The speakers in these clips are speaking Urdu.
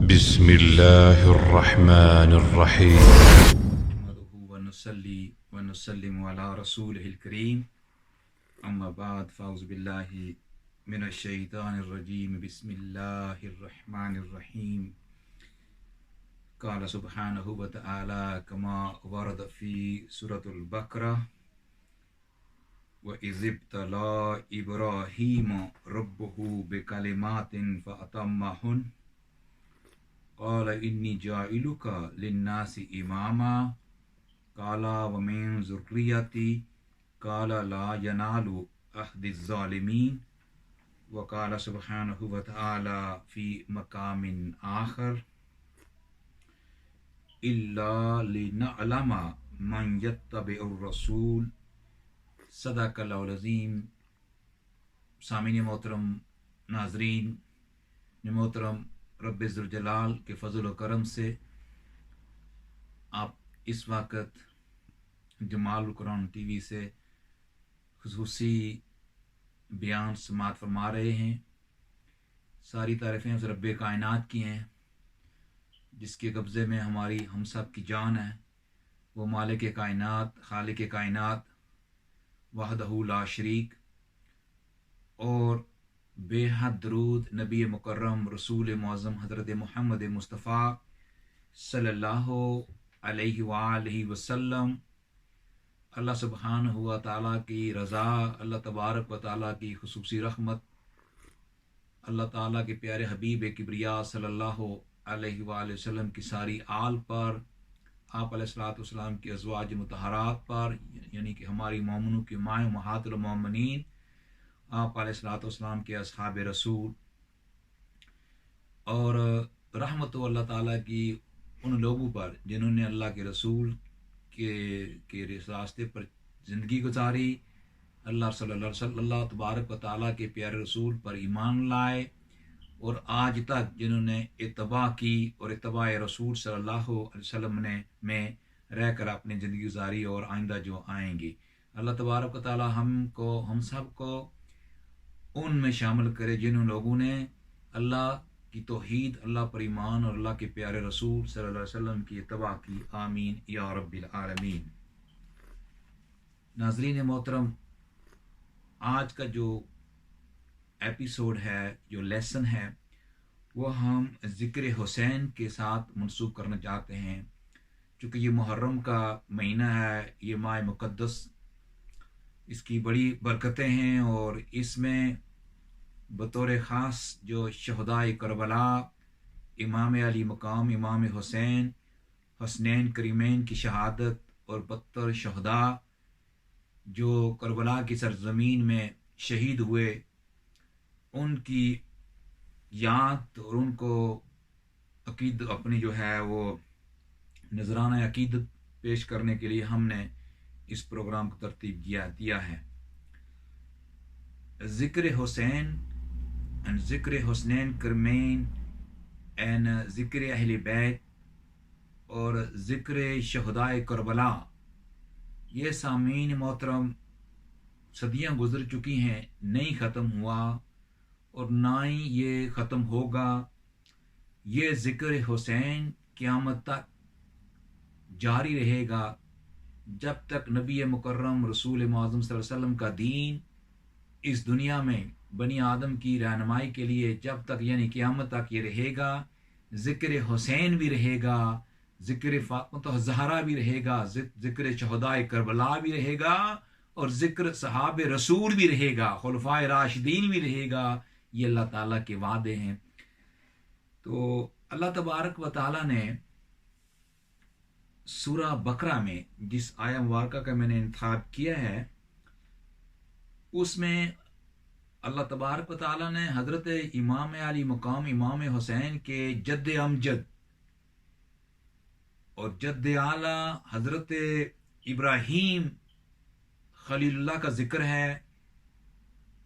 بسم الله الرحمن الرحيم نحمده ونصلي ونسلم على رسوله الكريم اما بعد فاعوذ بالله من الشيطان الرجيم بسم الله الرحمن الرحيم قال سبحانه وتعالى كما ورد في سورة البقرة وَإِذِ ابْتَلَى إِبْرَاهِيمَ رَبُّهُ بِكَلِمَاتٍ فَأَتَمَّهُنَّ قال انی جاعلک للناس اماما قال ومن ذریتی قال لا ینال عہد الظالمین وقال سبحانہ وتعالی فی مقام آخر الا لنعلم من یتبع الرسول صدق اللہ العظیم۔ سامعین محترم، ناظرین محترم، رب ذوالجلال کے فضل و کرم سے آپ اس وقت جمال القرآن ٹی وی سے خصوصی بیان سماعت فرما رہے ہیں۔ ساری تعریفیں اس رب کائنات کی ہیں جس کے قبضے میں ہم سب کی جان ہے۔ وہ مالک کائنات، خالق کائنات، وحدہ لا شریک، اور بے حد درود نبی مکرم رسول معظم حضرت محمد مصطفیٰ صلی اللہ علیہ وآلہ وسلم۔ اللہ سبحانہ و تعالیٰ کی رضا، اللہ تبارک و تعالیٰ کی خصوصی رحمت، اللہ تعالیٰ کے پیارے حبیب کبریا صلی اللہ علیہ وآلہ وسلم کی ساری آل پر، آپ علیہ الصلوۃ والسلام کی ازواج مطہرات پر، یعنی کہ ہماری مومنوں کی مائیں امہات المومنین، آپ علیہ الصلوۃ والسلام کے اصحاب رسول، اور رحمت اللہ تعالیٰ کی ان لوگوں پر جنہوں نے اللہ کے رسول کے راستے پر زندگی گزاری، اللہ تبارک و تعالیٰ کے پیارے رسول پر ایمان لائے، اور آج تک جنہوں نے اتباع کی اور اتباع رسول صلی اللہ علیہ وسلم میں رہ کر اپنی زندگی گزاری، اور آئندہ جو آئیں گی۔ اللہ تبارک و تعالیٰ ہم سب کو ان میں شامل کرے جنہوں لوگوں نے اللہ کی توحید، اللہ پر ایمان، اور اللہ کے پیارے رسول صلی اللہ علیہ وسلم کی اتباع کی۔ آمین یا رب العالمین۔ ناظرین محترم، آج کا جو ایپیسوڈ ہے، جو لیسن ہے، وہ ہم ذکر حسین کے ساتھ منسوب کرنا چاہتے ہیں، چونکہ یہ محرم کا مہینہ ہے، یہ ماہ مقدس، اس کی بڑی برکتیں ہیں، اور اس میں بطور خاص جو شہدائے کربلا، امام علی مقام امام حسین، حسنین کریمین کی شہادت، اور بدتر شہداء جو کربلا کی سرزمین میں شہید ہوئے، ان کی یاد اور ان کو اپنی جو ہے وہ نذرانہ عقیدت پیش کرنے کے لیے ہم نے اس پروگرام کو ترتیب دیا ہے۔ ذکر حسین and ذکر حسنین کرمین and ذکر اہل بیت اور ذکر شہدائے کربلا، یہ سامعین محترم صدیاں گزر چکی ہیں، نہیں ختم ہوا اور نہ ہی یہ ختم ہوگا۔ یہ ذکر حسین قیامت تک جاری رہے گا، جب تک نبی مکرم رسول معظم صلی اللہ علیہ وسلم کا دین اس دنیا میں بنی آدم کی رہنمائی کے لیے جب تک، یعنی قیامت تک یہ رہے گا۔ ذکر حسین بھی رہے گا، ذکر فاطمہ الزہرا بھی رہے گا، ذکر شہدائے کربلا بھی رہے گا، اور ذکر صحاب رسول بھی رہے گا، خلفائے راشدین بھی رہے گا۔ یہ اللہ تعالیٰ کے وعدے ہیں۔ تو اللہ تبارک و تعالیٰ نے سورہ بقرہ میں جس آیہ مبارکہ کا میں نے انتخاب کیا ہے، اس میں اللہ تبارک و تعالیٰ نے حضرت امام علی مقام امام حسین کے جد امجد اور جد اعلیٰ حضرت ابراہیم خلیل اللہ کا ذکر ہے،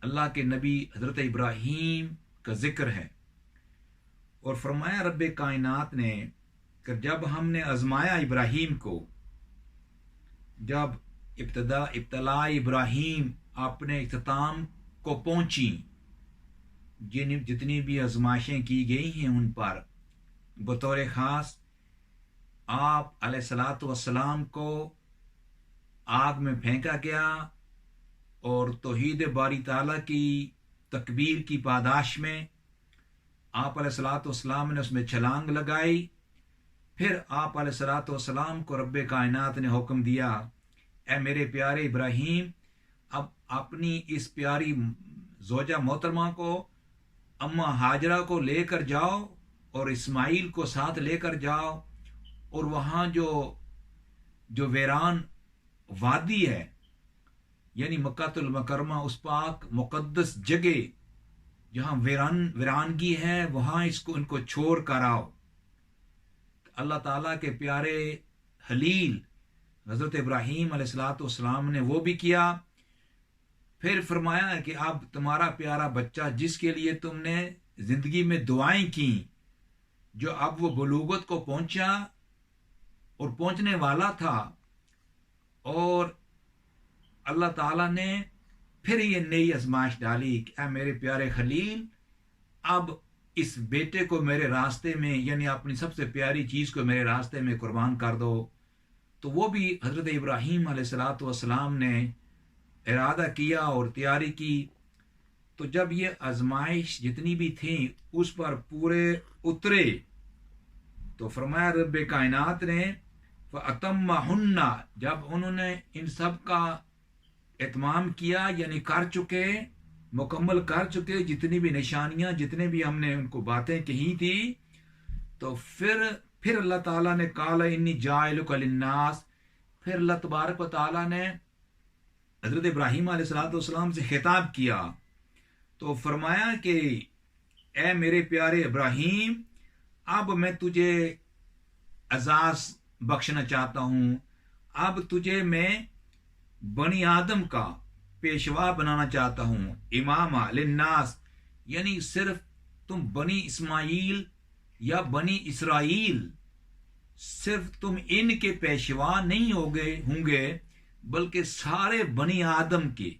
اللہ کے نبی حضرت ابراہیم کا ذکر ہے، اور فرمایا رب کائنات نے کہ جب ہم نے آزمایا ابراہیم کو، جب ابتلا ابراہیم اپنے اختتام کو پہنچی، جتنی بھی آزمائشیں کی گئی ہیں ان پر، بطور خاص آپ علیہ السلام کو آگ میں پھینکا گیا اور توحید باری تعالیٰ کی تکبیر کی پاداش میں آپ علیہ السلام نے اس میں چھلانگ لگائی. پھر آپ علیہ السلام کو رب کائنات نے حکم دیا، اے میرے پیارے ابراہیم، اب اپنی اس پیاری زوجہ محترمہ کو، اماں ہاجرہ کو لے کر جاؤ اور اسماعیل کو ساتھ لے کر جاؤ، اور وہاں جو ویران وادی ہے یعنی مکہ المکرمہ، اس پاک مقدس جگہ جہاں ویرانگی ہے، وہاں ان کو چھوڑ کر آؤ. اللہ تعالیٰ کے پیارے خلیل حضرت ابراہیم علیہ السلام نے وہ بھی کیا. پھر فرمایا کہ اب تمہارا پیارا بچہ جس کے لیے تم نے زندگی میں دعائیں کی، جو اب وہ بلوغت کو پہنچا اور پہنچنے والا تھا، اور اللہ تعالیٰ نے پھر یہ نئی آزمائش ڈالی کہ اے میرے پیارے خلیل، اب اس بیٹے کو میرے راستے میں، یعنی اپنی سب سے پیاری چیز کو میرے راستے میں قربان کر دو. تو وہ بھی حضرت ابراہیم علیہ السلام نے ارادہ کیا اور تیاری کی. تو جب یہ آزمائش جتنی بھی تھیں اس پر پورے اترے تو فرمایا رب کائنات نے فَأَتَمَّهُنَّ، جب انہوں نے ان سب کا اتمام کیا، یعنی کر چکے، مکمل کر چکے جتنی بھی نشانیاں، جتنے بھی ہم نے ان کو باتیں کہی تھی، تو پھر اللہ تعالیٰ نے قال انی جاعلک للناس، پھر اللہ تبارک و تعالیٰ نے حضرت ابراہیم علیہ السلام سے خطاب کیا تو فرمایا کہ اے میرے پیارے ابراہیم، اب میں تجھے اعزاز بخشنا چاہتا ہوں، اب تجھے میں بنی آدم کا پیشوا بنانا چاہتا ہوں، امام للناس، یعنی صرف تم بنی اسماعیل یا بنی اسرائیل، صرف تم ان کے پیشوا نہیں ہوں گے بلکہ سارے بنی آدم کے،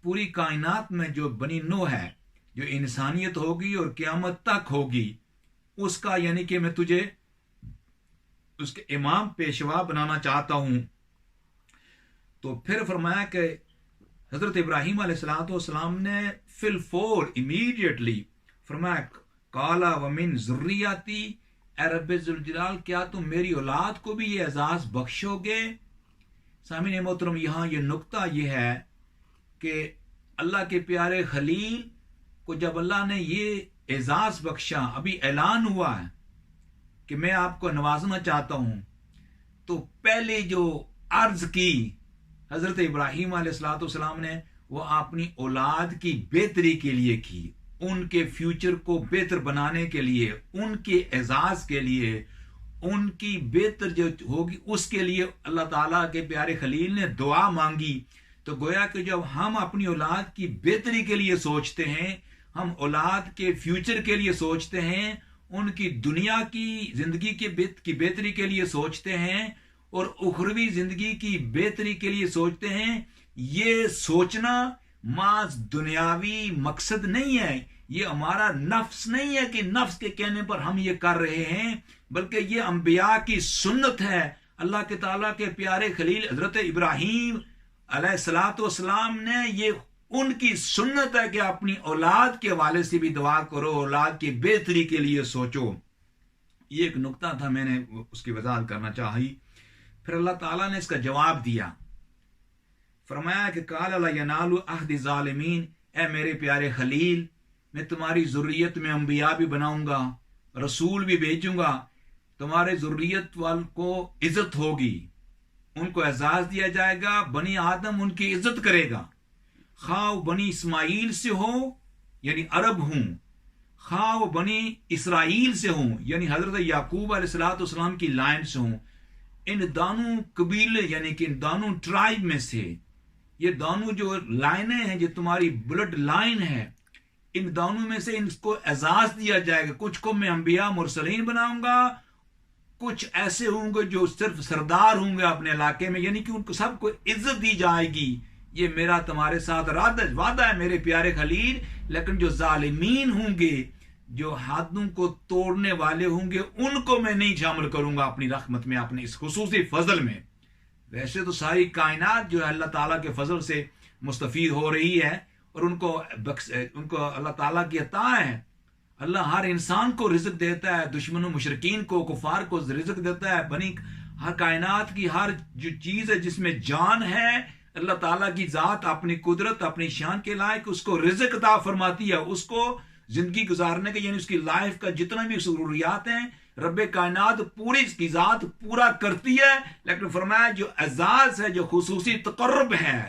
پوری کائنات میں جو بنی نوح ہے، جو انسانیت ہوگی اور قیامت تک ہوگی، اس کا یعنی کہ میں تجھے اس کے امام پیشوا بنانا چاہتا ہوں. تو پھر فرمایا کہ حضرت ابراہیم علیہ السلام نے فی الفور امیڈیٹلی فرمایا قالا ومن ذریتی، اے رب ذوالجلال، کیا تم میری اولاد کو بھی یہ اعزاز بخشو گے؟ سامعین محترم، یہاں یہ نقطہ یہ ہے کہ اللہ کے پیارے خلیل کو جب اللہ نے یہ اعزاز بخشا، ابھی اعلان ہوا ہے کہ میں آپ کو نوازنا چاہتا ہوں، تو پہلے جو عرض کی حضرت ابراہیم علیہ السلام نے وہ اپنی اولاد کی بہتری کے لیے کی، ان کے فیوچر کو بہتر بنانے کے لیے، ان کے اعزاز کے لیے، ان کی بہتر جو ہوگی اس کے لیے اللہ تعالیٰ کے پیارے خلیل نے دعا مانگی. تو گویا کہ جب ہم اپنی اولاد کی بہتری کے لیے سوچتے ہیں، ہم اولاد کے فیوچر کے لیے سوچتے ہیں، ان کی دنیا کی زندگی کی بہتری کے لیے سوچتے ہیں اور اخروی زندگی کی بہتری کے لیے سوچتے ہیں، یہ سوچنا محض دنیاوی مقصد نہیں ہے، یہ ہمارا نفس نہیں ہے کہ نفس کے کہنے پر ہم یہ کر رہے ہیں، بلکہ یہ انبیاء کی سنت ہے. اللہ کے تعالیٰ کے پیارے خلیل حضرت ابراہیم علیہ السلام نے یہ ان کی سنت ہے کہ اپنی اولاد کے حوالے سے بھی دعا کرو، اولاد کی بہتری کے لیے سوچو. یہ ایک نقطہ تھا، میں نے اس کی وضاحت کرنا چاہی. پھر اللہ تعالیٰ نے اس کا جواب دیا، فرمایا کہ قال لا ینال عہد الظالمین، اے میرے پیارے خلیل، میں تمہاری ذریت میں انبیاء بھی بناؤں گا، رسول بھی بھیجوں گا، تمہارے ذریت وال کو عزت ہوگی، ان کو اعزاز دیا جائے گا، بنی آدم ان کی عزت کرے گا، خواہ وہ بنی اسماعیل سے ہو یعنی عرب ہوں، خواہ وہ بنی اسرائیل سے ہوں یعنی حضرت یعقوب علیہ السلام کی لائن سے ہوں. ان دونوں قبیلے یعنی کہ ان دونوں ٹرائب میں سے، یہ دونوں جو لائنیں ہیں، جو تمہاری بلڈ لائن ہے، ان دونوں میں سے ان کو اعزاز دیا جائے گا. کچھ کو میں انبیاء مرسلین بناؤں گا، کچھ ایسے ہوں گے جو صرف سردار ہوں گے اپنے علاقے میں، یعنی کہ ان کو سب کو عزت دی جائے گی. یہ میرا تمہارے ساتھ وعدہ ہے میرے پیارے خلیل. لیکن جو ظالمین ہوں گے، جو حدوں کو توڑنے والے ہوں گے ان کو میں نہیں شامل کروں گا اپنی رحمت میں، اپنے اس خصوصی فضل میں۔ ویسے تو ساری کائنات جو ہے اللہ تعالیٰ کے فضل سے مستفید ہو رہی ہے، اور ان کو اللہ تعالیٰ کی عطا ہے۔ اللہ ہر انسان کو رزق دیتا ہے، دشمنوں مشرکین کو، کفار کو رزق دیتا ہے۔ ہر کائنات کی ہر جو چیز ہے جس میں جان ہے، اللہ تعالیٰ کی ذات اپنی قدرت، اپنی شان کے لائق اس کو رزق عطا فرماتی ہے، اس کو زندگی گزارنے کے، یعنی اس کی لائف کا جتنا بھی ضروریات ہیں رب کائنات پوری اس کی ذات پورا کرتی ہے۔ لیکن فرمایا جو اعزاز ہے، جو خصوصی تقرب ہے،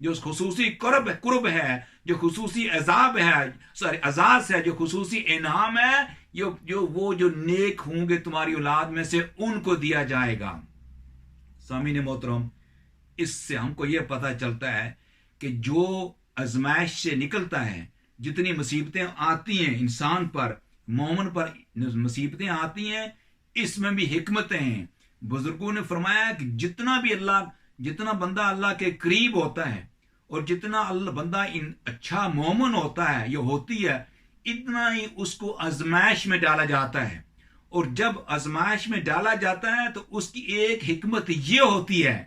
جو خصوصی قرب ہے، جو خصوصی اعزاز ہے، جو خصوصی انعام ہے، جو نیک ہوں گے تمہاری اولاد میں سے ان کو دیا جائے گا۔ سامعین محترم، اس سے ہم کو یہ پتہ چلتا ہے کہ جو آزمائش سے نکلتا ہے، جتنی مصیبتیں آتی ہیں انسان پر، مومن پر مصیبتیں آتی ہیں، اس میں بھی حکمتیں ہیں۔ بزرگوں نے فرمایا کہ جتنا بندہ اللہ کے قریب ہوتا ہے اور جتنا بندہ اچھا مومن ہوتا ہے یا ہوتی ہے، اتنا ہی اس کو آزمائش میں ڈالا جاتا ہے۔ اور جب آزمائش میں ڈالا جاتا ہے تو اس کی ایک حکمت یہ ہوتی ہے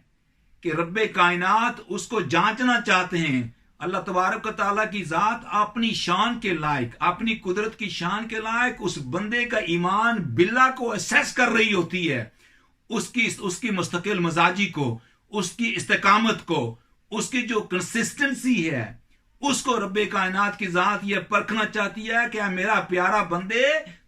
کہ رب کائنات اس کو جانچنا چاہتے ہیں۔ اللہ تبارک و تعالیٰ کی ذات اپنی شان کے لائق، اپنی قدرت کی شان کے لائق اس بندے کا ایمان باللہ کو اسیس کر رہی ہوتی ہے، اس کی مستقل مزاجی کو، اس کی استقامت کو، اس کی جو کنسسٹنسی ہے، اس کو رب کائنات کی ذات یہ پرکھنا چاہتی ہے کہ میرا پیارا بندے،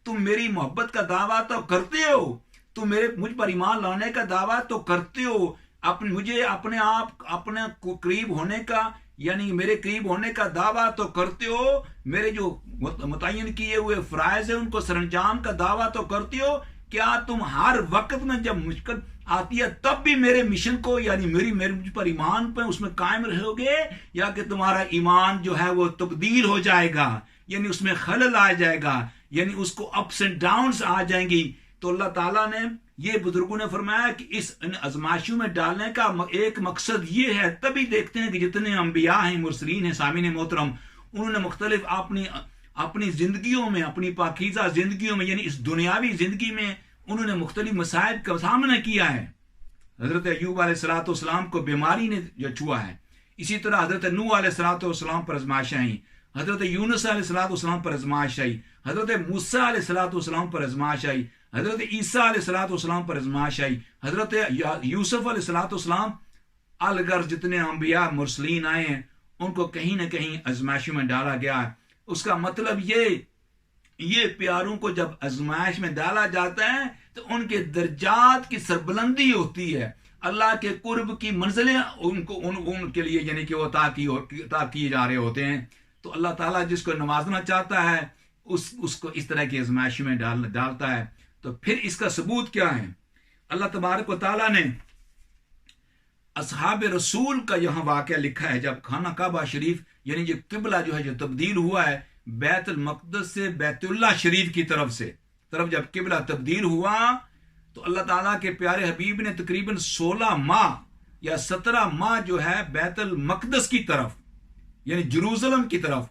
تم میری محبت کا دعویٰ تو کرتے ہو، تم مجھ پر ایمان لانے کا دعویٰ تو کرتے ہو، مجھے اپنے قریب ہونے کا، یعنی میرے قریب ہونے کا دعویٰ تو کرتے ہو، میرے جو متعین کیے ہوئے فرائض ہیں ان کو سر انجام کا دعویٰ تو کرتے ہو، کیا تم ہر وقت میں جب مشکل آتی ہے تب بھی میرے مشن کو، یعنی مجھ پر ایمان پہ اس میں قائم رہو گے، یا کہ تمہارا ایمان جو ہے وہ تبدیل ہو جائے گا، یعنی اس میں خلل آ جائے گا، یعنی اس کو اپس اینڈ ڈاؤنز آ جائیں گی۔ تو اللہ تعالیٰ نے، یہ بزرگوں نے فرمایا کہ اس آزمائشوں میں ڈالنے کا ایک مقصد یہ ہے۔ تبھی دیکھتے ہیں کہ جتنے انبیاء ہیں، مرسلین ہیں، سامعین محترم، انہوں نے مختلف اپنی زندگیوں میں، اپنی پاکیزہ زندگیوں میں، یعنی اس دنیاوی زندگی میں انہوں نے مختلف مصائب کا سامنا کیا ہے۔ حضرت ایوب علیہ السلام کو بیماری نے جو چھوا ہے، اسی طرح حضرت نوح علیہ السلام پر آزمائش آئی، حضرت یونس علیہ السلام پر آزمائش آئی، حضرت موسیٰ علیہ السلام پر آزمائش آئی، حضرت عیسیٰ علیہ السلام پر آزمائش آئی، حضرت یوسف علیہ السلام، الغرض جتنے انبیاء مرسلین آئے ہیں ان کو کہیں نہ کہیں آزمائشوں میں ڈالا گیا ہے۔ اس کا مطلب یہ پیاروں کو جب آزمائش میں ڈالا جاتا ہے تو ان کے درجات کی سربلندی ہوتی ہے، اللہ کے قرب کی منزلیں ان کے لیے یعنی کہ وہ عطا کیے جا رہے ہوتے ہیں۔ تو اللہ تعالیٰ جس کو نوازنا چاہتا ہے اس کو اس طرح کی آزمائشوں میں ڈالتا ہے۔ تو پھر اس کا ثبوت کیا ہے؟ اللہ تبارک و تعالیٰ نے اصحاب رسول کا یہاں واقعہ لکھا ہے، جب خانہ کعبہ شریف یعنی جو قبلہ جو ہے جو تبدیل ہوا ہے بیت المقدس سے بیت اللہ شریف کی طرف جب قبلہ تبدیل ہوا تو اللہ تعالیٰ کے پیارے حبیب نے تقریباً 16 ماہ یا 17 ماہ جو ہے بیت المقدس کی طرف یعنی جروزلم کی طرف،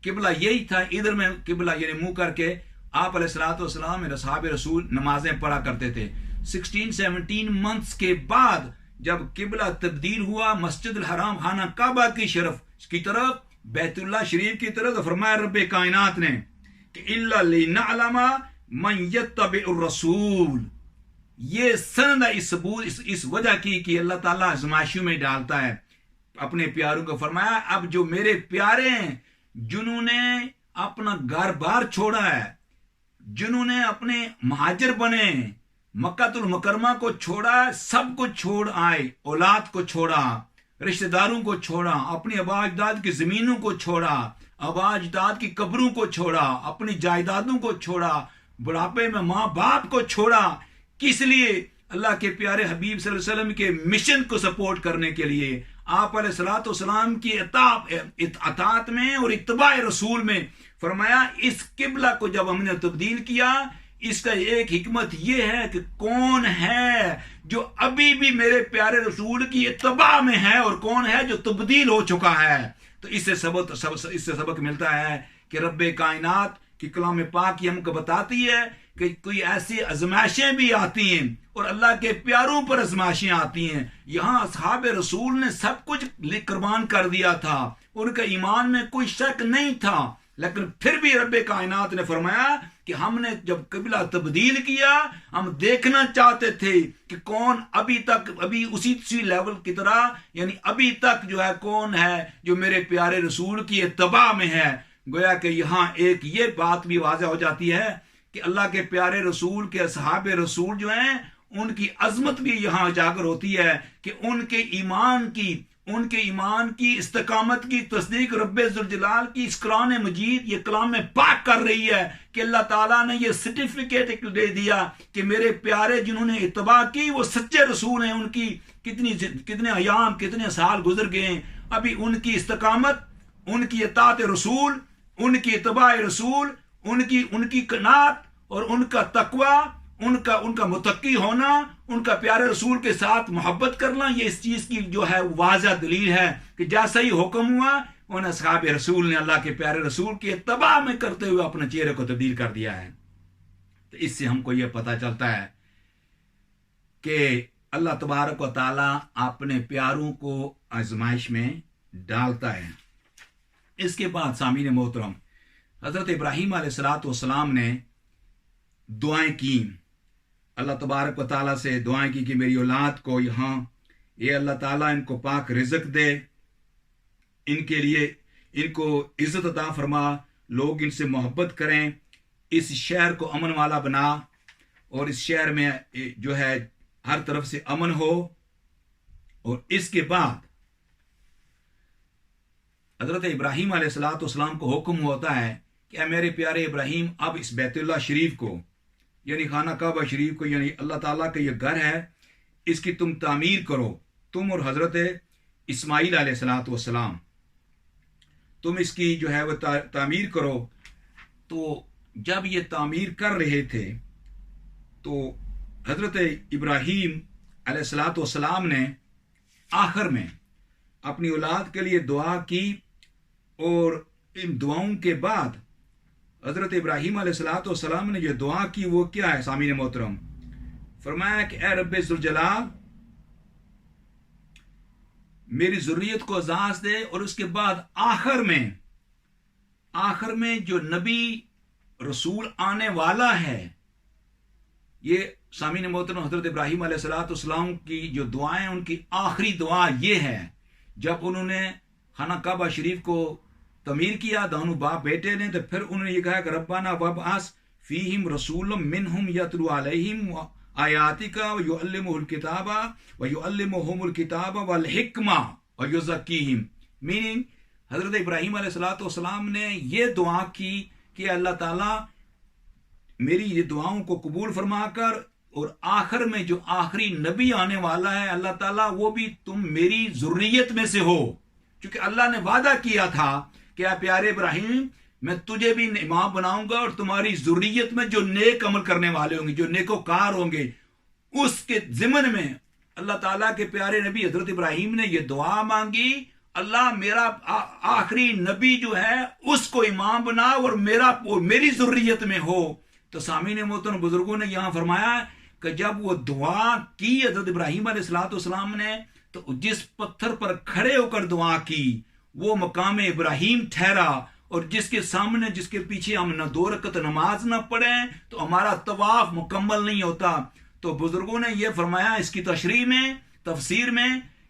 قبلہ یہی تھا، ادھر میں قبلہ یعنی منہ کر کے آپ علیہ السلام اصحاب رسول نمازیں پڑھا کرتے تھے۔ 16-17 منتھس کے بعد جب قبلہ تبدیل ہوا مسجد الحرام خانہ کعبہ کی طرف بیت اللہ شریف کی طرف، فرمایا رب کائنات نے کہ الا لنعلم من یتبع الرسول، یہ سند اس وجہ کی کہ اللہ تعالیٰ آزمائشوں میں ڈالتا ہے اپنے پیاروں کو۔ فرمایا اب جو میرے پیارے ہیں جنہوں نے اپنا گھر بار چھوڑا ہے، جنہوں نے اپنے مہاجر بنے، مکہ المکرمہ کو چھوڑا، سب کو چھوڑ آئے، اولاد کو چھوڑا، رشتہ داروں کو چھوڑا، اپنی آبا اجداد کی زمینوں کو چھوڑا، آبا اجداد کی قبروں کو چھوڑا، اپنی جائیدادوں کو چھوڑا، بڑھاپے میں ماں باپ کو چھوڑا، کس لیے؟ اللہ کے پیارے حبیب صلی اللہ علیہ وسلم کے مشن کو سپورٹ کرنے کے لیے، آپ علیہ السلام کی اطاعت میں اور اتباع رسول میں۔ فرمایا اس قبلہ کو جب ہم نے تبدیل کیا، اس کا ایک حکمت یہ ہے کہ کون ہے جو ابھی بھی میرے پیارے رسول کی اتباع میں ہے اور کون ہے جو تبدیل ہو چکا ہے۔ تو اس سے سبق ملتا ہے کہ رب کائنات کہ کلام پاک یہ ہم کو بتاتی ہے کہ کوئی ایسی آزمائشیں بھی آتی ہیں اور اللہ کے پیاروں پر آزمائشیں آتی ہیں. یہاں اصحاب رسول نے سب کچھ قربان کر دیا تھا، ان کا ایمان میں کوئی شک نہیں تھا، لیکن پھر بھی رب کائنات نے فرمایا کہ ہم نے جب قبلہ تبدیل کیا، ہم دیکھنا چاہتے تھے کہ کون ابھی اسی لیول کی طرح، یعنی ابھی تک جو ہے کون ہے جو میرے پیارے رسول کی اتباع میں ہے. گویا کہ یہاں ایک یہ بات بھی واضح ہو جاتی ہے کہ اللہ کے پیارے رسول کے اصحاب رسول جو ہیں ان کی عظمت بھی یہاں اجاگر ہوتی ہے کہ ان کے ایمان کی استقامت کی تصدیق رب ذوالجلال کی اس قرآن مجید یہ کلام پاک کر رہی ہے کہ اللہ تعالیٰ نے یہ سرٹیفکیٹ دے دیا کہ میرے پیارے جنہوں نے اتباع کی وہ سچے رسول ہیں. ان کی کتنے ایام کتنے سال گزر گئے ہیں، ابھی ان کی استقامت، ان کی اطاعت رسول، ان کی اتباع رسول، ان کی قناعت اور ان کا تقوی، ان کا متقی ہونا، ان کا پیارے رسول کے ساتھ محبت کرنا، یہ اس چیز کی جو ہے واضح دلیل ہے کہ جیسا ہی حکم ہوا ان اصحاب رسول نے اللہ کے پیارے رسول کی اتباع میں کرتے ہوئے اپنے چہرے کو تبدیل کر دیا ہے. تو اس سے ہم کو یہ پتہ چلتا ہے کہ اللہ تبارک و تعالیٰ اپنے پیاروں کو آزمائش میں ڈالتا ہے. اس کے بعد سامعین محترم، حضرت ابراہیم علیہ السلام نے دعائیں کی، اللہ تبارک و تعالیٰ سے دعائیں کی کہ میری اولاد کو یہاں یہ اللہ تعالیٰ ان کو پاک رزق دے، ان کے لیے ان کو عزت عطا فرما، لوگ ان سے محبت کریں، اس شہر کو امن والا بنا اور اس شہر میں جو ہے ہر طرف سے امن ہو. اور اس کے بعد حضرت ابراہیم علیہ السلام کو حکم ہوتا ہے کہ اے میرے پیارے ابراہیم، اب اس بیت اللہ شریف کو، یعنی خانہ کعبہ شریف کو، یعنی اللہ تعالیٰ کا یہ گھر ہے، اس کی تم تعمیر کرو، تم اور حضرت اسماعیل علیہ السلام، تم اس کی جو ہے وہ تعمیر کرو. تو جب یہ تعمیر کر رہے تھے تو حضرت ابراہیم علیہ السلام نے آخر میں اپنی اولاد کے لیے دعا کی، اور ان دعاؤں کے بعد حضرت ابراہیم علیہ السلام نے جو دعا کی وہ کیا ہے سامعین محترم؟ فرمایا کہ اے رب ذوالجلال میری ذریت کو اعزاز دے. اور اس کے بعد آخر میں جو نبی رسول آنے والا ہے، یہ سامعین محترم حضرت ابراہیم علیہ السلام کی جو دعائیں، ان کی آخری دعا یہ ہے. جب انہوں نے خانہ کعبہ شریف کو تعمیر کیا، دونوں باپ بیٹے نے، تو پھر انہوں نے یہ کہا کہ ربنا وابعث فیہم رسول منہم یتلو علیہم آیاتک ویعلمہم الکتاب والحکمہ ویزکیہم. میننگ حضرت ابراہیم علیہ السلام نے یہ دعا کی کہ اللہ تعالیٰ میری یہ دعاؤں کو قبول فرما کر، اور آخر میں جو آخری نبی آنے والا ہے اللہ تعالیٰ وہ بھی تم میری ذریت میں سے ہو. چونکہ اللہ نے وعدہ کیا تھا کہ اے پیارے ابراہیم میں تجھے بھی امام بناؤں گا، اور تمہاری ذریت میں جو نیک عمل کرنے والے ہوں گے، جو نیکوکار ہوں گے، اس کے ضمن میں اللہ تعالیٰ کے پیارے نبی حضرت ابراہیم نے یہ دعا مانگی، اللہ میرا آخری نبی جو ہے اس کو امام بنا اور میری ذریت میں ہو. تو سامعین محترم بزرگوں نے یہاں فرمایا کہ جب وہ دعا کی حضرت ابراہیم علیہ السلام نے، تو جس پتھر پر کھڑے ہو کر دعا کی وہ مقام ابراہیم ٹھہرا، اور جس کے سامنے، جس کے پیچھے ہم نہ 2 رکعت نماز نہ پڑھیں تو ہمارا طواف مکمل نہیں ہوتا. تو بزرگوں نے یہ فرمایا اس کی تشریح میں، تفسیر میں،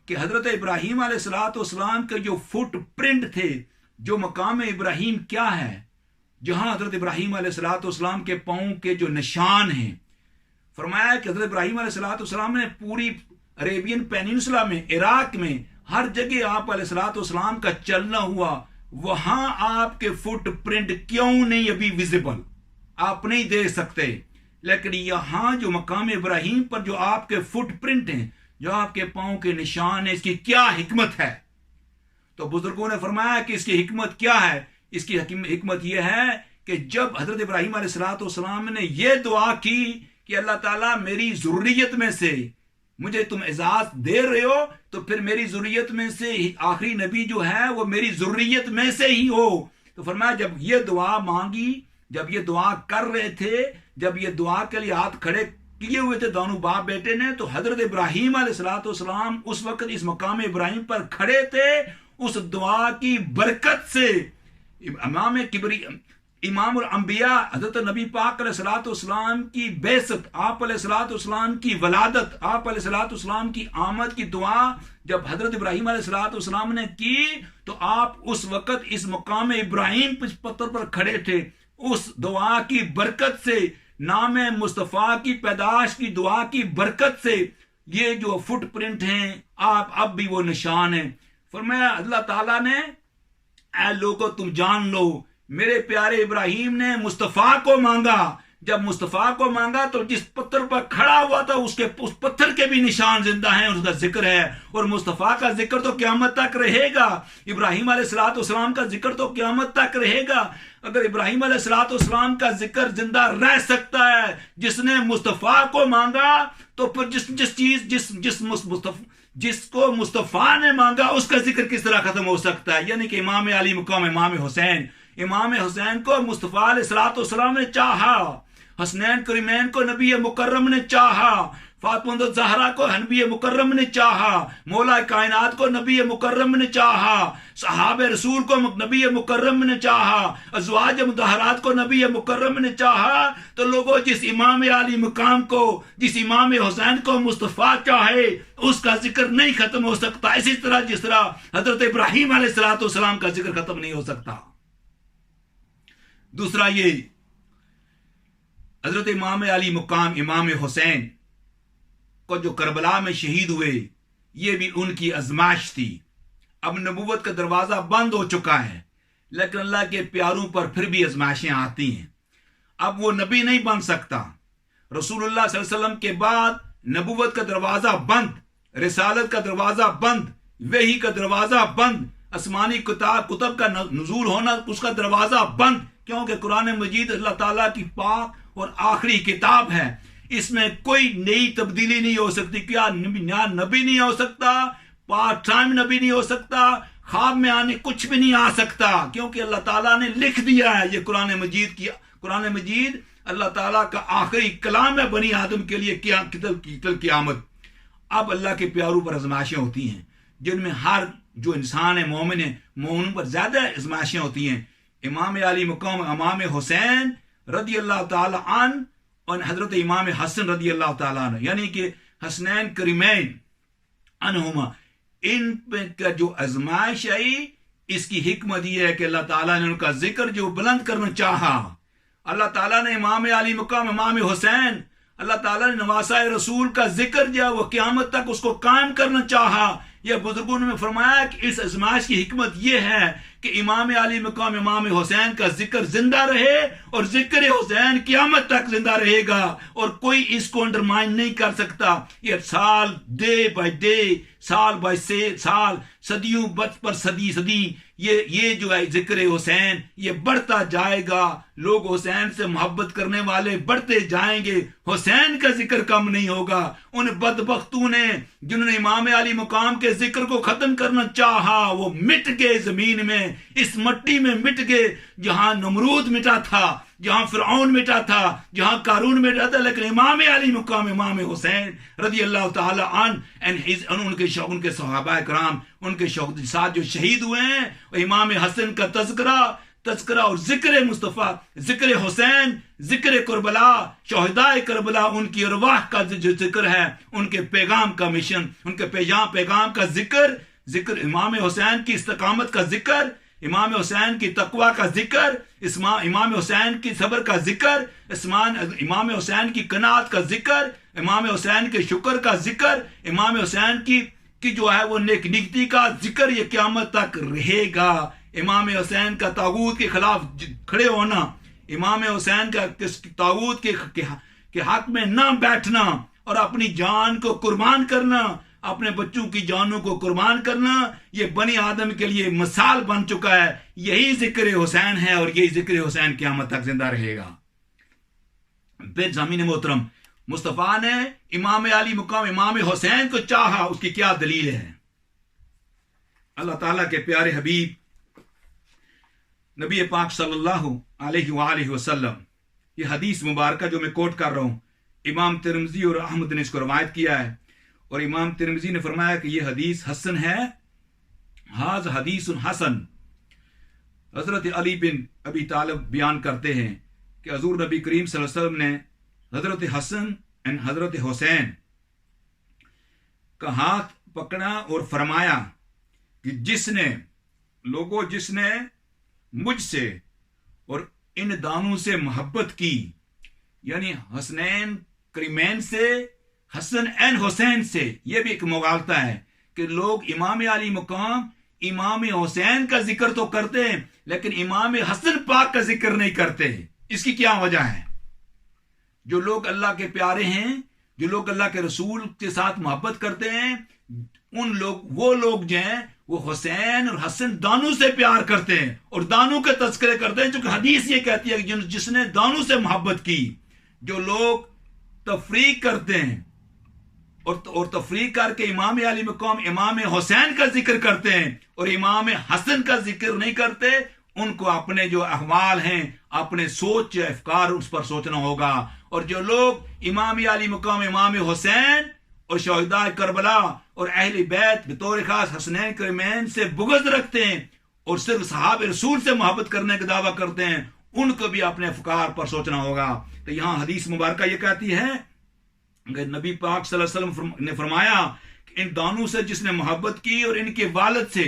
کہ حضرت ابراہیم علیہ السلام کے جو فٹ پرنٹ تھے، جو مقام ابراہیم کیا ہے، جہاں حضرت ابراہیم علیہ السلام کے پاؤں کے جو نشان ہیں، فرمایا کہ حضرت ابراہیم علیہ السلام نے پوری عربین پیننسلا میں، عراق میں، ہر جگہ آپ علیہ السلام کا چلنا ہوا، وہاں آپ کے فٹ پرنٹ کیوں نہیں ابھی ویزیبل، آپ نہیں دیکھ سکتے. لیکن یہاں جو مقام ابراہیم پر جو آپ کے فٹ پرنٹ ہیں، جو آپ کے پاؤں کے نشان ہیں، اس کی کیا حکمت ہے؟ تو بزرگوں نے فرمایا کہ اس کی حکمت کیا ہے؟ اس کی حکمت یہ ہے کہ جب حضرت ابراہیم علیہ السلام نے یہ دعا کی کہ اللہ تعالیٰ میری ذریت میں سے مجھے تم اعزاز دے رہے ہو، تو پھر میری ذریت میں سے آخری نبی جو ہے وہ میری ذریت میں سے ہی ہو. تو فرمایا جب یہ دعا مانگی جب یہ دعا کر رہے تھے، جب یہ دعا کے لیے ہاتھ کھڑے کیے ہوئے تھے دونوں باپ بیٹے نے، تو حضرت ابراہیم علیہ السلام اس وقت اس مقام ابراہیم پر کھڑے تھے. اس دعا کی برکت سے امام الانبیاء حضرت نبی پاک علیہ السلام کی بعثت، آپ علیہ السلام کی ولادت، آپ علیہ السلام کی آمد کی دعا جب حضرت ابراہیم علیہ السلام نے کی، تو آپ اس وقت اس مقام ابراہیم پتھر پر کھڑے تھے. اس دعا کی برکت سے، نام مصطفیٰ کی پیدائش کی دعا کی برکت سے یہ جو فٹ پرنٹ ہیں آپ اب بھی وہ نشان ہیں. فرمایا اللہ تعالیٰ نے، اے لوگو تم جان لو، میرے پیارے ابراہیم نے مصطفیٰ کو مانگا. جب مصطفیٰ کو مانگا تو جس پتھر پر کھڑا ہوا تھا اس پتھر کے بھی نشان زندہ ہیں، اس کا ذکر ہے. اور مصطفیٰ کا ذکر تو قیامت تک رہے گا، ابراہیم علیہ السلام کا ذکر تو قیامت تک رہے گا. اگر ابراہیم علیہ السلام کا ذکر زندہ رہ سکتا ہے، جس نے مصطفیٰ کو مانگا، تو پھر جس کو مصطفیٰ نے مانگا اس کا ذکر کس طرح ختم ہو سکتا ہے؟ یعنی کہ امام علی مقام امام حسین کو مصطفیٰ علیہ السلام نے چاہا، حسنین کریمین کو نبی مکرم نے چاہا، فاطمہ الزہرا کو نبی مکرم نے چاہا، مولا کائنات کو نبی مکرم نے چاہا، صحابہ رسول کو نبی مکرم نے چاہا، ازواج مطہرات کو نبی مکرم نے چاہا. تو لوگوں، جس امام علی مقام کو، جس امام حسین کو مصطفیٰ چاہے اس کا ذکر نہیں ختم ہو سکتا، اسی طرح جس طرح حضرت ابراہیم علیہ السلام کا ذکر ختم نہیں ہو سکتا. دوسرا یہ حضرت امام علی مقام امام حسین کو جو کربلا میں شہید ہوئے، یہ بھی ان کی ازمائش تھی. اب نبوت کا دروازہ بند ہو چکا ہے، لیکن اللہ کے پیاروں پر پھر بھی ازمائشیں آتی ہیں. اب وہ نبی نہیں بن سکتا. رسول اللہ صلی اللہ علیہ وسلم کے بعد نبوت کا دروازہ بند، رسالت کا دروازہ بند، وحی کا دروازہ بند، آسمانی کتب کا نزول ہونا اس کا دروازہ بند، کیونکہ قرآن مجید اللہ تعالیٰ کی پاک اور آخری کتاب ہے. اس میں کوئی نئی تبدیلی نہیں ہو سکتی. کیا نبی نہیں ہو سکتا، پارٹ ٹائم نبی نہیں ہو سکتا، خواب میں آنے کچھ بھی نہیں آ سکتا، کیونکہ اللہ تعالیٰ نے لکھ دیا ہے. یہ قرآن مجید اللہ تعالیٰ کا آخری کلام ہے بنی آدم کے لیے قیامت. اب اللہ کے پیاروں پر ازمائشیں ہوتی ہیں، جن میں ہر جو انسان ہے، مومن پر زیادہ ازمائشیں ہوتی ہیں. امام علی مقام امام حسین رضی اللہ تعالی عنہ اور حضرت امام حسن رضی اللہ تعالیٰ عنہ، یعنی کہ حسنین کریمین عنہما، ان پہ جو ازمائش آئی، اس کی حکمت یہ ہے کہ اللہ تعالیٰ نے ان کا ذکر جو بلند کرنا چاہا. اللہ تعالیٰ نے امام علی مقام امام حسین، اللہ تعالیٰ نے نواسہ رسول کا ذکر جو وہ قیامت تک اس کو قائم کرنا چاہا. یہ بزرگوں نے فرمایا کہ اس ازمائش کی حکمت یہ ہے کہ امام علی مقام امام حسین کا ذکر زندہ رہے، اور ذکر حسین قیامت تک زندہ رہے گا، اور کوئی اس کو انڈرمائن نہیں کر سکتا. یہ سال ڈے بائی ڈے، سال بائی سال، صدیوں پر صدی یہ جو ہے ذکر حسین یہ بڑھتا جائے گا. لوگ حسین سے محبت کرنے والے بڑھتے جائیں گے، حسین کا ذکر کم نہیں ہوگا. ان بدبختوں نے جنہوں نے امام علی مقام کے ذکر کو ختم کرنا چاہا، وہ مٹ گئے زمین میں، اس مٹی میں مٹ گئے جہاں نمرود مٹا تھا، جہاں فرعون مٹا تھا، جہاں قارون مٹا تھا. لیکن امام علی مقام امام حسین رضی اللہ تعالی عنہ، ان کے صحابہ کرام، ان کے ساتھ جو شہید ہوئے ہیں، امام حسن کا تذکرہ اور ذکر مصطفیٰ، ذکر حسین، ذکر کربلا، شہداء کربلا، ان کی ارواح کا جو ذکر ہے، ان کے پیغام کا مشن، ان کے پیغام کا ذکر، امام حسین کی استقامت کا ذکر، امام حسین کی تقوی کا ذکر، امام حسین کی صبر کا ذکر، امام حسین کی قناعت کا ذکر، امام حسین کے شکر کا ذکر، امام حسین کی جو ہے وہ نیکی کا ذکر، یہ قیامت تک رہے گا. امام حسین کا طاغوت کے خلاف کھڑے ہونا، امام حسین کا طاغوت کے حق میں نہ بیٹھنا اور اپنی جان کو قربان کرنا، اپنے بچوں کی جانوں کو قربان کرنا، یہ بنی آدم کے لیے مثال بن چکا ہے. یہی ذکر حسین ہے، اور یہی ذکر حسین قیامت تک زندہ رہے گا. پھر سامعین محترم، مصطفیٰ نے امام علی مقام امام حسین کو چاہا، اس کی کیا دلیل ہے؟ اللہ تعالیٰ کے پیارے حبیب نبی پاک صلی اللہ علیہ وآلہ وسلم، یہ حدیث مبارکہ جو میں کوٹ کر رہا ہوں، امام ترمذی اور احمد نے اس کو روایت کیا ہے، اور امام ترمذی نے فرمایا کہ یہ حدیث حسن ہے، حاذ حدیث حسن۔ حضرت علی بن ابی طالب بیان کرتے ہیں کہ حضور نبی کریم صلی اللہ علیہ وسلم نے حضرت حسن اور حضرت حسین کا ہاتھ پکڑا اور فرمایا کہ جس نے مجھ سے اور ان دانوں سے محبت کی، یعنی حسنین کریمین سے، حسن این حسین سے، یہ بھی ایک مغالطہ ہے کہ لوگ امام علی مقام امام حسین کا ذکر تو کرتے ہیں لیکن امام حسن پاک کا ذکر نہیں کرتے۔ اس کی کیا وجہ ہے؟ جو لوگ اللہ کے پیارے ہیں، جو لوگ اللہ کے رسول کے ساتھ محبت کرتے ہیں، وہ لوگ جو ہیں وہ حسین اور حسن دانوں سے پیار کرتے ہیں اور دانوں کے تذکرے کرتے ہیں، چونکہ حدیث یہ کہتی ہے کہ جس نے دانوں سے محبت کی۔ جو لوگ تفریق کرتے ہیں اور تفریق کر کے امام علی مقام امام حسین کا ذکر کرتے ہیں اور امام حسن کا ذکر نہیں کرتے، ان کو اپنے جو احوال ہیں، اپنے سوچ افکار اس پر سوچنا ہوگا۔ اور جو لوگ امام علی مقام امام حسین اور شہداء کربلا اور اہل بیت بطور خاص حسنین کریمین سے بغض رکھتے ہیں اور صرف صحابہ رسول سے محبت کرنے کا دعویٰ کرتے ہیں، ان کو بھی اپنے افکار پر سوچنا ہوگا۔ تو یہاں حدیث مبارکہ یہ کہتی ہے کہ نبی پاک صلی اللہ علیہ وسلم نے فرمایا کہ ان دانوں سے جس نے محبت کی اور ان کے والد سے،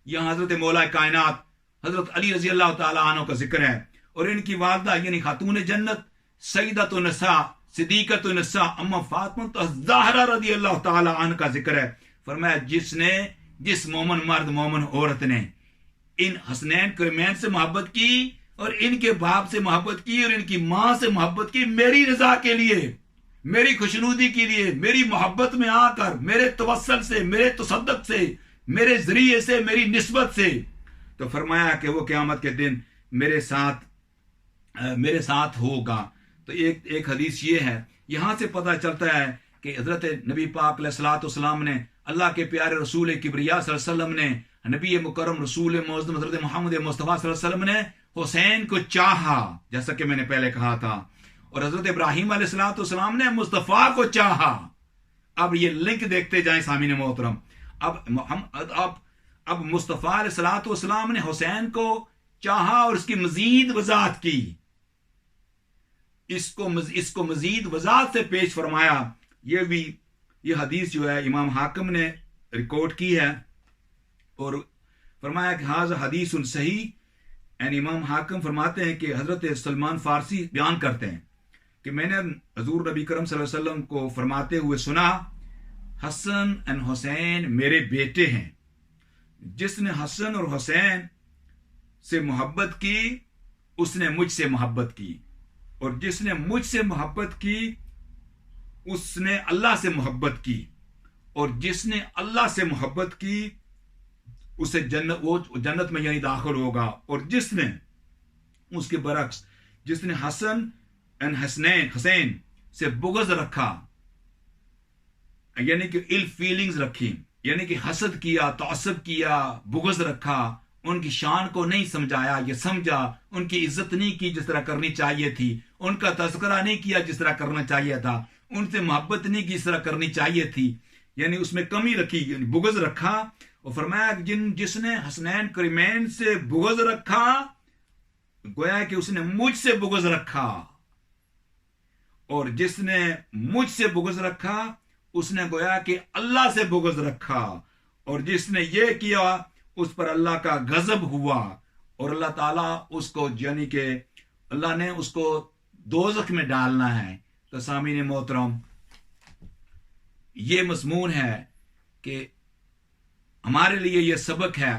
یہاں حضرت مولا کائنات حضرت علی رضی اللہ تعالی عنہ کا ذکر ہے، اور ان کی والدہ یعنی خاتون جنت سیدۃ النساء صدیقۃ النساء اما فاطمہ الزہرا رضی اللہ تعالی عنہ کا ذکر ہے۔ فرمایا جس مومن مرد مومن عورت نے ان حسنین کریمین سے محبت کی اور ان کے باپ سے محبت کی اور ان کی ماں سے محبت کی میری رضا کے لیے، میری خوشنودی کے لیے، میری محبت میں آ کر، میرے توسل سے، میرے تصدق سے، میرے ذریعے سے، میری نسبت سے، تو فرمایا کہ وہ قیامت کے دن میرے ساتھ ہوگا۔ تو ایک حدیث یہ ہے، یہاں سے پتہ چلتا ہے کہ حضرت نبی پاک علیہ الصلوۃ والسلام نے، اللہ کے پیارے رسول کبریا صلی اللہ علیہ وسلم نے، نبی مکرم رسول معظم حضرت محمد مصطفیٰ صلی اللہ علیہ وسلم نے حسین کو چاہا، جیسا کہ میں نے پہلے کہا تھا، اور حضرت ابراہیم علیہ الصلوۃ والسلام نے مصطفیٰ کو چاہا۔ اب یہ لنک دیکھتے جائیں سامعین محترم، اب مصطفیٰ علیہ الصلوۃ والسلام نے حسین کو چاہا اور اس کی مزید وضاحت کی، اس کو مزید وضاحت سے پیش فرمایا۔ یہ حدیث جو ہے امام حاکم نے ریکارڈ کی ہے اور فرمایا کہ ھذا حدیث صحیح، یعنی امام حاکم فرماتے ہیں کہ حضرت سلمان فارسی بیان کرتے ہیں کہ میں نے حضور نبی کرم صلی اللہ علیہ وسلم کو فرماتے ہوئے سنا، حسن اور حسین میرے بیٹے ہیں، جس نے حسن اور حسین سے محبت کی اس نے مجھ سے محبت کی، اور جس نے مجھ سے محبت کی اس نے اللہ سے محبت کی، اور جس نے اللہ سے محبت کی اسے جنت میں یعنی داخل ہوگا، اور جس نے اس کے برعکس جس نے حسن اور حسین سے بغض رکھا، یعنی کہ ill feelings رکھی، یعنی کہ حسد کیا، تعصب کیا، بغض رکھا، ان کی شان کو نہیں سمجھایا، یہ سمجھا ان کی عزت نہیں کی جس طرح کرنی چاہیے تھی، ان کا تذکرہ نہیں کیا جس طرح کرنا چاہیے تھا، ان سے محبت نہیں کی جس طرح کرنی چاہیے تھی، یعنی اس میں کمی رکھی، یعنی بغض رکھا، اور فرمایا جس نے حسنین کریمین سے بغض رکھا گویا کہ اس نے مجھ سے بغض رکھا، اور جس نے مجھ سے بغض رکھا اس نے گویا کہ اللہ سے بغض رکھا، اور جس نے یہ کیا اس پر اللہ کا غضب ہوا، اور اللہ تعالیٰ اس کو یعنی کہ اللہ نے اس کو دوزخ میں ڈالنا ہے۔ تو سامعین محترم، یہ مضمون ہے کہ ہمارے لیے یہ سبق ہے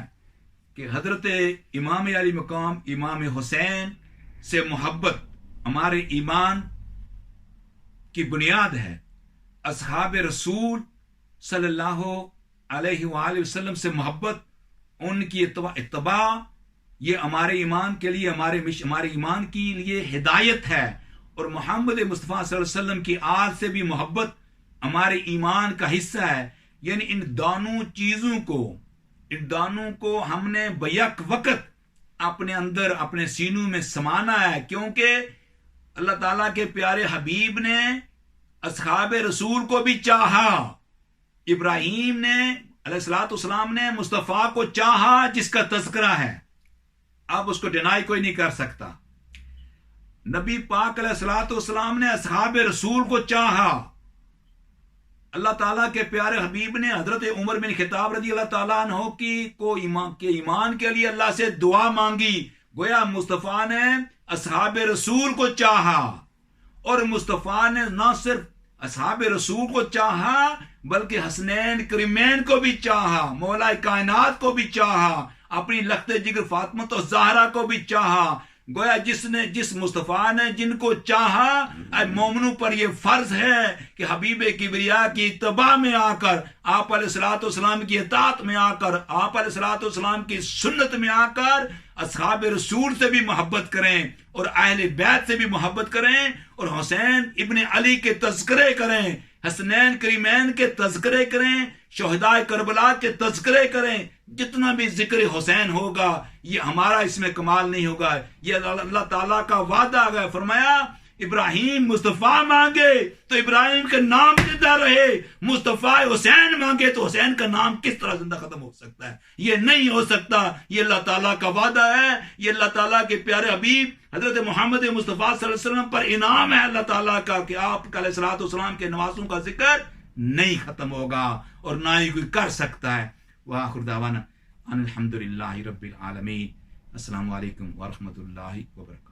کہ حضرت امام علی مقام امام حسین سے محبت ہمارے ایمان کی بنیاد ہے۔ اصحاب رسول صلی اللہ علیہ وآلہ وسلم سے محبت، ان کی اتباع، یہ ہمارے ایمان کے لیے ہمارے ایمان کے لیے ہدایت ہے، اور محمد مصطفیٰ صلی اللہ علیہ وسلم کی آل سے بھی محبت ہمارے ایمان کا حصہ ہے۔ یعنی ان دونوں چیزوں کو ہم نے بیک وقت اپنے اندر اپنے سینوں میں سمانا ہے، کیونکہ اللہ تعالیٰ کے پیارے حبیب نے اصحاب رسول کو بھی چاہا، ابراہیم نے علیہ الصلوۃ والسلام نے مصطفیٰ کو چاہا جس کا تذکرہ ہے، اب اس کو ڈینائی کوئی نہیں کر سکتا۔ نبی پاک علیہ الصلوۃ والسلام نے اصحاب رسول کو چاہا، اللہ تعالیٰ کے پیارے حبیب نے حضرت عمر بن خطاب رضی اللہ تعالیٰ عنہ کو ایمان کے لیے اللہ سے دعا مانگی، گویا مصطفیٰ نے اصحاب رسول کو چاہا، اور مصطفیٰ نے نہ صرف اصحاب رسول کو چاہا بلکہ حسنین کریمین کو بھی چاہا، مولا کائنات کو بھی چاہا، اپنی لخت جگر فاطمہ الزہرا کو بھی چاہا۔ گویا جس مصطفیٰ نے جن کو چاہا، اے مومنوں پر یہ فرض ہے کہ حبیب کبریا کی اتباع میں آ کر، آپ علیہ الصلوۃ والسلام کی اطاعت میں آ کر، آپ علیہ الصلوۃ والسلام کی سنت میں آ کر اصحاب رسول سے بھی محبت کریں اور اہل بیت سے بھی محبت کریں، اور حسین ابن علی کے تذکرے کریں، حسنین کریمین کے تذکرے کریں، شہداء کربلا کے تذکرے کریں۔ جتنا بھی ذکر حسین ہوگا یہ ہمارا اس میں کمال نہیں ہوگا، یہ اللہ تعالیٰ کا وعدہ ہے۔ فرمایا ابراہیم مصطفیٰ مانگے تو ابراہیم کا نام زندہ رہے، مصطفیٰ حسین مانگے تو حسین کا نام کس طرح زندہ ختم ہو سکتا ہے؟ یہ نہیں ہو سکتا، یہ اللہ تعالیٰ کا وعدہ ہے، یہ اللہ تعالیٰ کے پیارے حبیب حضرت محمد مصطفیٰ صلی اللہ علیہ وسلم پر انعام ہے اللہ تعالیٰ کا کہ آپ علیہ الصلوۃ والسلام کے نواسوں کا ذکر نہیں ختم ہوگا اور نہ ہی کوئی کر سکتا ہے۔ وآخر دعوانا ان الحمد للہ رب العالمین۔ السلام علیکم ورحمۃ اللہ وبرکاتہ۔